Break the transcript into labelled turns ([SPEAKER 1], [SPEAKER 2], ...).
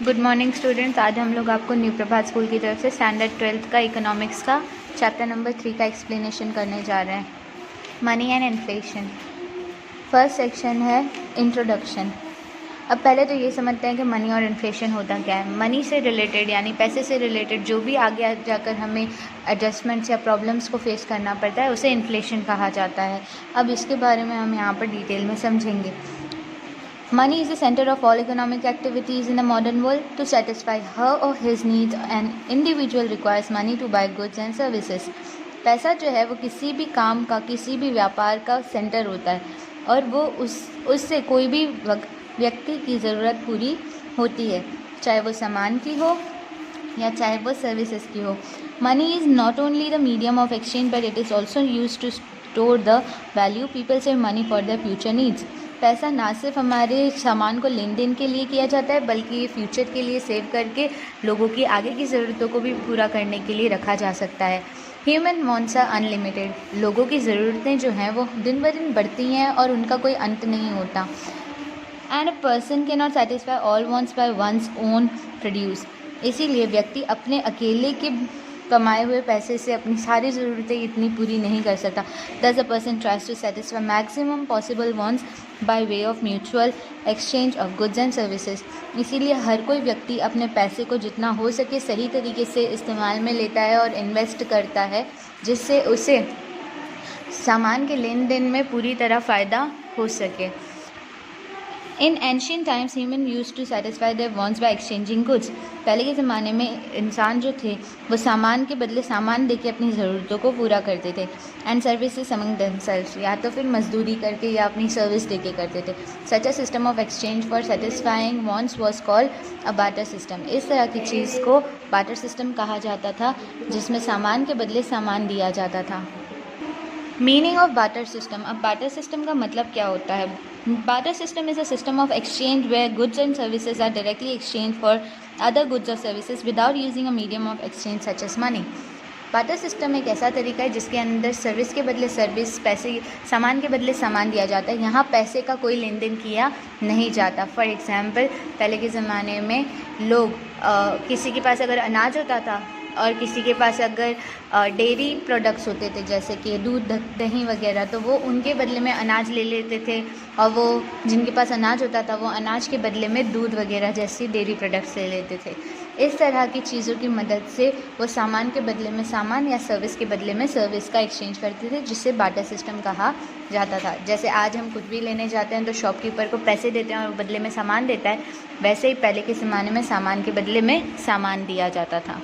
[SPEAKER 1] Good morning students. आज हम लोग आपको न्यू प्रभात स्कूल की तरफ से स्टैंडर्ड 12th का इकोनॉमिक्स का चैप्टर नंबर 3 का एक्सप्लेनेशन करने जा रहे हैं। Money and inflation. First section है इंट्रोडक्शन। अब पहले तो ये समझते हैं कि मनी और इन्फ्लेशन होता क्या है। मनी से रिलेटेड यानी पैसे से रिलेटेड जो भी आगे जाकर हमें एडजस्टमेंट्स या प्रॉब्लम्स को फेस करना पड़ता है उसे इन्फ्लेशन कहा जाता है। अब इसके बारे में हम यहाँ पर डिटेल में समझेंगे। Money is the center of all economic activities in the modern world. To satisfy her or his needs, an individual requires money to buy goods and services. पैसा जो है वो किसी भी काम का, किसी भी व्यापार का सेंटर होता है और वो उससे कोई भी व्यक्ति की ज़रूरत पूरी होती है, चाहे वो सामान की हो या चाहे वो सर्विसेज की हो। Money is not only the medium of exchange but it is also used to store the value. People save money for their future needs. पैसा ना सिर्फ हमारे सामान को लेन देन के लिए किया जाता है बल्कि ये फ्यूचर के लिए सेव करके लोगों की आगे की ज़रूरतों को भी पूरा करने के लिए रखा जा सकता है। Human wants are unlimited. लोगों की ज़रूरतें जो हैं वो दिन ब दिन बढ़ती हैं और उनका कोई अंत नहीं होता। And a person can not satisfy all wants by one's own produce. इसीलिए व्यक्ति अपने अकेले के कमाए हुए पैसे से अपनी सारी ज़रूरतें इतनी पूरी नहीं कर सकता। Thus a person tries to satisfy maximum possible wants by way of mutual exchange of goods and services. इसीलिए हर कोई व्यक्ति अपने पैसे को जितना हो सके सही तरीके से इस्तेमाल में लेता है और इन्वेस्ट करता है, जिससे उसे सामान के लेन देन में पूरी तरह फ़ायदा हो सके। In ancient times human use to satisfy their wants by exchanging goods. पहले के ज़माने में इंसान जो थे वो सामान के बदले सामान देके अपनी ज़रूरतों को पूरा करते थे। एंड सर्विसेज अमंग देमसेल्व्स, या तो फिर मजदूरी करके या अपनी सर्विस देके करते थे। Such a system of exchange for satisfying wants was called a barter system. इस तरह की चीज़ को बार्टर सिस्टम कहा जाता था, जिसमें सामान के बदले सामान दिया जाता था। Meaning of barter system. अब बार्टर सिस्टम का मतलब क्या होता है? Barter system is a system of exchange where goods and services are directly exchange for other goods और services without using a medium of exchange such as money. Barter system एक ऐसा तरीका है जिसके अंदर सर्विस के बदले सर्विस, पैसे सामान के बदले सामान दिया जाता है। यहाँ पैसे का कोई लेन देन किया नहीं जाता। फॉर एग्ज़ाम्पल, पहले के ज़माने में लोग किसी के पास अगर अनाज होता था और किसी के पास अगर डेयरी प्रोडक्ट्स होते थे जैसे कि दूध, दही वगैरह, तो वो उनके बदले में अनाज ले लेते थे और वो जिनके पास अनाज होता था वो अनाज के बदले में दूध वगैरह जैसी डेयरी प्रोडक्ट्स ले लेते थे। इस तरह की चीज़ों की मदद से वो सामान के बदले में सामान या सर्विस के बदले में सर्विस का एक्सचेंज करते थे, जिससे बार्टर सिस्टम कहा जाता था। जैसे आज हम कुछ भी लेने जाते हैं तो शॉपकीपर को पैसे देते हैं और बदले में सामान देता है, वैसे ही पहले के ज़माने में सामान के बदले में सामान दिया जाता था।